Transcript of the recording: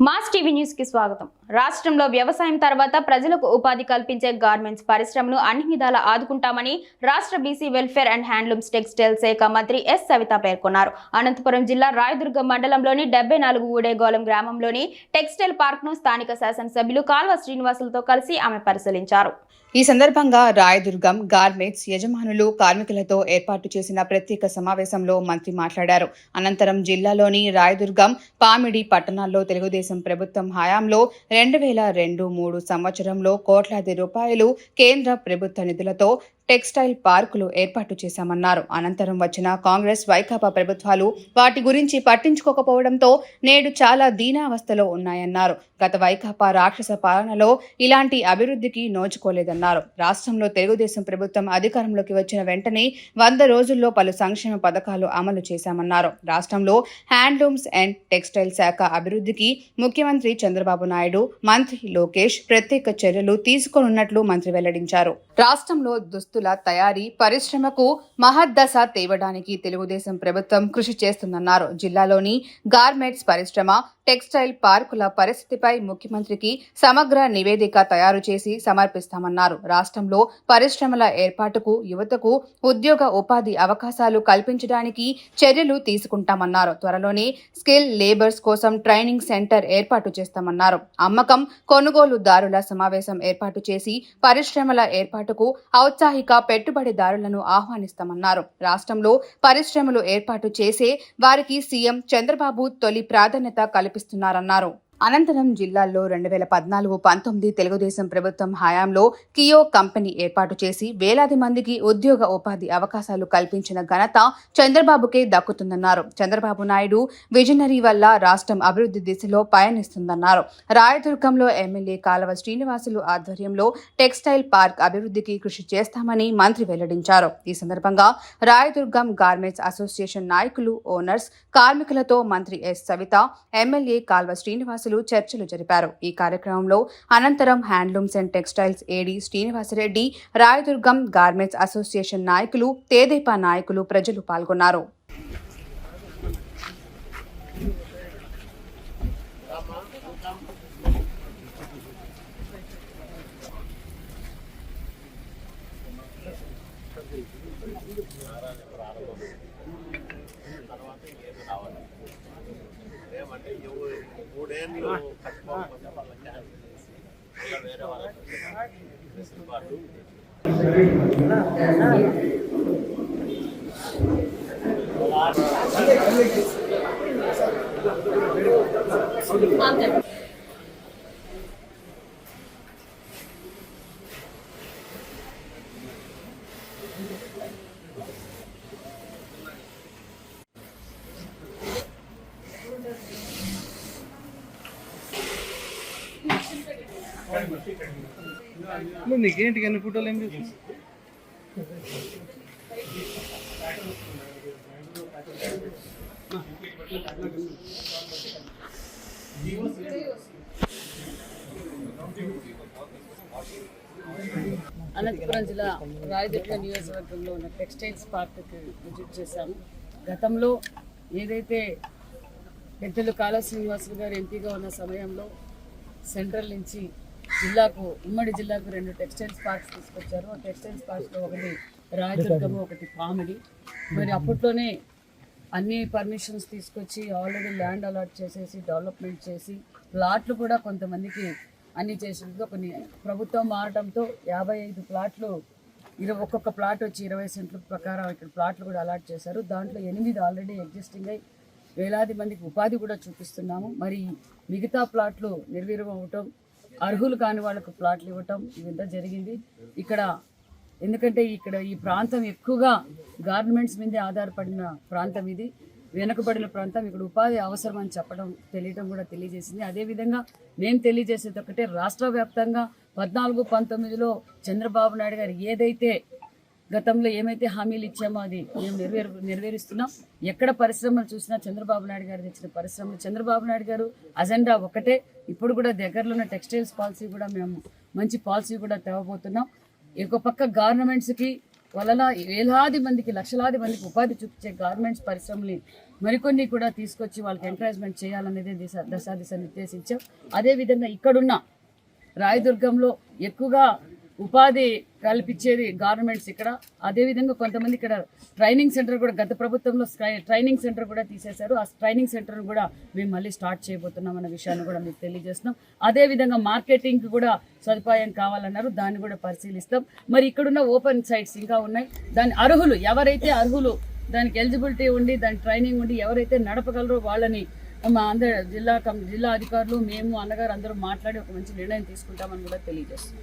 Mass TV news కి స్వాగతం. రాష్ట్రంలో వ్యవసాయం తర్వాత ప్రజలకు ఉపాధి కల్పించే గార్మెంట్స్ పరిశ్రమను అన్ని విధాలా ఆదుకుంటామని రాష్ట్ర BC welfare and handlooms textile శాఖ మంత్రి ఎస్ సవిత పేర్కొన్నారు. అనంతపురం జిల్లా రాయదుర్గం మండలంలోని 74 ఊడేగోళం గ్రామంలోని టెక్స్టైల్ పార్క్ ను స్థానిక శాసనసభ్యులు కాల్వ శ్రీనివాసులతో కలిసి ఆమె పరిశీలించారు. ఈ సందర్భంగా రాయదుర్గం గార్మెంట్స్ యజమానులు కార్మికులతో ఏర్పాటు చేసిన ప్రత్యేక సమావేశంలో మంత్రి మాట్లాడారు. అనంతరం జిల్లాలోని రాయదుర్గం, పామిడి పట్టణాల్లో తెలుగుదేశం ప్రభుత్వం హయాంలో 2002-03 సంవత్సరంలో కోట్లాది రూపాయలు కేంద్ర ప్రభుత్వ నిధులతో టెక్స్టైల్ పార్కులు ఏర్పాటు చేశామన్నారు. అనంతరం వచ్చిన కాంగ్రెస్, వైకాపా ప్రభుత్వాలు వాటి గురించి పట్టించుకోకపోవడంతో నేడు చాలా దీనావస్థలో ఉన్నాయన్నారు. గత వైకాపా రాక్షస పాలనలో ఇలాంటి అభివృద్ధికి నోచుకోలేదన్నారు. రాష్ట్రంలో తెలుగుదేశం ప్రభుత్వం అధికారంలోకి వచ్చిన వెంటనే 100 రోజుల్లో పలు సంక్షేమ పథకాలు అమలు చేశామన్నారు. రాష్ట్రంలో హ్యాండ్లూమ్స్ అండ్ టెక్స్టైల్ శాఖ అభివృద్ధికి ముఖ్యమంత్రి చంద్రబాబు నాయుడు, మంత్రి లోకేష్ ప్రత్యేక చర్యలు తీసుకోనున్నట్లు మంత్రి వెల్లడించారు. రాష్ట్రంలో దుస్తుల తయారీ పరిశ్రమకు మహద్దశ తేవడానికి తెలుగుదేశం ప్రభుత్వం కృషి చేస్తుందన్నారు. జిల్లాలోని గార్మెంట్స్ పరిశ్రమ, టెక్స్టైల్ పార్కుల పరిస్థితిపై ముఖ్యమంత్రికి సమగ్ర నివేదిక తయారు చేసి సమర్పిస్తామన్నారు. రాష్ట్రంలో పరిశ్రమల ఏర్పాటుకు యువతకు ఉద్యోగ ఉపాధి అవకాశాలు కల్పించడానికి చర్యలు తీసుకుంటామన్నారు. త్వరలోనే స్కిల్ లేబర్స్ కోసం ట్రైనింగ్ సెంటర్ ఏర్పాటు చేస్తామన్నారు. అమ్మకం కొనుగోలుదారుల సమావేశం ఏర్పాటు చేసి పరిశ్రమల ఏర్పాటుకు ఔత్సాహిక పెట్టుబడిదారులను ఆహ్వానిస్తామన్నారు. రాష్ట్రంలో పరిశ్రమలు ఏర్పాటు చేసే వారికి సీఎం చంద్రబాబు తొలి ప్రాధాన్యత కల్పిస్తున్నారన్నారు. అనంతరం జిల్లాల్లో 2014-19 తెలుగుదేశం ప్రభుత్వం హయాంలో కియో కంపెనీ ఏర్పాటు చేసి వేలాది మందికి ఉద్యోగ ఉపాధి అవకాశాలు కల్పించిన ఘనత చంద్రబాబుకే దక్కుతుందన్నారు. చంద్రబాబు నాయుడు విజనరీ వల్ల రాష్ట్రం అభివృద్ధి దిశలో పయనిస్తుందన్నారు. రాయదుర్గంలో ఎమ్మెల్యే కాల్వ శ్రీనివాసులు ఆధ్వర్యంలో టెక్స్టైల్ పార్క్ అభివృద్ధికి కృషి చేస్తామని మంత్రి వెల్లడించారు. ఈ సందర్భంగా రాయదుర్గం గార్మెంట్స్ అసోసియేషన్ నాయకులు, ఓనర్స్, కార్మికులతో మంత్రి ఎస్ సవిత, ఎమ్మెల్యే కాల్వ శ్రీనివాసులు చర్చలు జరిపారు. ఈ కార్యక్రమంలో అనంతరం handlooms and textiles AD Srinivasa Reddy, Rayadurgam garments association నాయకులు, తేదేపా నాయకులు, ప్రజలు పాల్గొన్నారు. వేరే వాళ్ళకి నీకేంటి అన్ని ఫోటోలు ఏం చేసి అనంతపురం జిల్లా రాయదుర్గ నియోజకవర్గంలో ఉన్న టెక్స్టైల్స్ పార్క్కి విజిట్ చేశాము. గతంలో ఏదైతే పెద్దలు కాల్వ శ్రీనివాసులు గారు ఎంపీగా ఉన్న సమయంలో సెంట్రల్ నుంచి జిల్లాకు, ఉమ్మడి జిల్లాకు 2 టెక్స్టైల్స్ పార్క్స్ తీసుకొచ్చారు. ఆ టెక్స్టైల్స్ పార్క్స్లో ఒకటి రాయదుర్గము, ఒకటి పామిడి. మరి అప్పట్లోనే అన్ని పర్మిషన్స్ తీసుకొచ్చి ఆల్రెడీ ల్యాండ్ అలాట్ చేసేసి డెవలప్మెంట్ చేసి ప్లాట్లు కూడా కొంతమందికి అన్ని చేసేది. కొన్ని ప్రభుత్వం మారడంతో 55 ప్లాట్లు, ఒక్కొక్క ప్లాట్ వచ్చి 20 సెంట్ల ప్రకారం ఇక్కడ ప్లాట్లు కూడా అలాట్ చేశారు. దాంట్లో 8 ఆల్రెడీ ఎగ్జిస్టింగ్ అయి వేలాది మందికి ఉపాధి కూడా చూపిస్తున్నాము. మరి మిగతా ప్లాట్లు నిర్వీర్యం అవ్వటం, అర్హులు కాని వాళ్ళకు ప్లాట్లు ఇవ్వటం ఇదంతా జరిగింది. ఇక్కడ ఎందుకంటే ఈ ప్రాంతం ఎక్కువగా గార్మెంట్స్ మీదే ఆధారపడిన ప్రాంతం, ఇది వెనుకబడిన ప్రాంతం. ఇక్కడ ఉపాధి అవసరం అని చెప్పడం తెలియడం కూడా తెలియజేసింది. అదేవిధంగా మేము తెలియజేసేది ఒకటే, రాష్ట్ర వ్యాప్తంగా 14-19లో చంద్రబాబు నాయుడు గారు ఏదైతే గతంలో ఏమైతే హామీలు ఇచ్చామో అది మేము నెరవేరుస్తున్నాం. ఎక్కడ పరిశ్రమలు చూసినా చంద్రబాబు నాయుడు గారు తెచ్చిన పరిశ్రమలు, చంద్రబాబు నాయుడు గారు అజెండా ఒకటే. ఇప్పుడు కూడా దగ్గరలో ఉన్న టెక్స్టైల్స్ పాలసీ కూడా మేము మంచి పాలసీ కూడా తేవబోతున్నాం. ఇంకో పక్క గార్మెంట్స్కి వలన వేలాది మందికి, లక్షలాది మందికి ఉపాధి చూపించే గార్మెంట్స్ పరిశ్రమని మరికొన్ని కూడా తీసుకొచ్చి వాళ్ళకి ఎంకరేజ్మెంట్ చేయాలనేది దిశ నిర్దేశించాం. అదేవిధంగా ఇక్కడున్న రాయదుర్గంలో ఎక్కువగా ఉపాధి కల్పించేది గవర్నమెంట్స్ ఇక్కడ. అదేవిధంగా కొంతమంది ఇక్కడ ట్రైనింగ్ సెంటర్ కూడా గత ప్రభుత్వంలో ట్రైనింగ్ సెంటర్ కూడా తీసేశారు. ఆ ట్రైనింగ్ సెంటర్ కూడా మేము మళ్ళీ స్టార్ట్ చేయబోతున్నాం అన్న విషయాన్ని కూడా మీకు తెలియజేస్తున్నాం. అదేవిధంగా మార్కెటింగ్కి కూడా సదుపాయం కావాలన్నారు, దాన్ని కూడా పరిశీలిస్తాం. మరి ఇక్కడున్న ఓపెన్ సైట్స్ ఇంకా ఉన్నాయి, దాని అర్హులు ఎవరైతే అర్హులు దానికి ఎలిజిబిలిటీ ఉండి దాని ట్రైనింగ్ ఉండి ఎవరైతే నడపగలరో వాళ్ళని మా అందరు జిల్లా అధికారులు మేము అన్నగారు అందరూ మాట్లాడి ఒక మంచి నిర్ణయం తీసుకుంటామని కూడా తెలియజేస్తాం.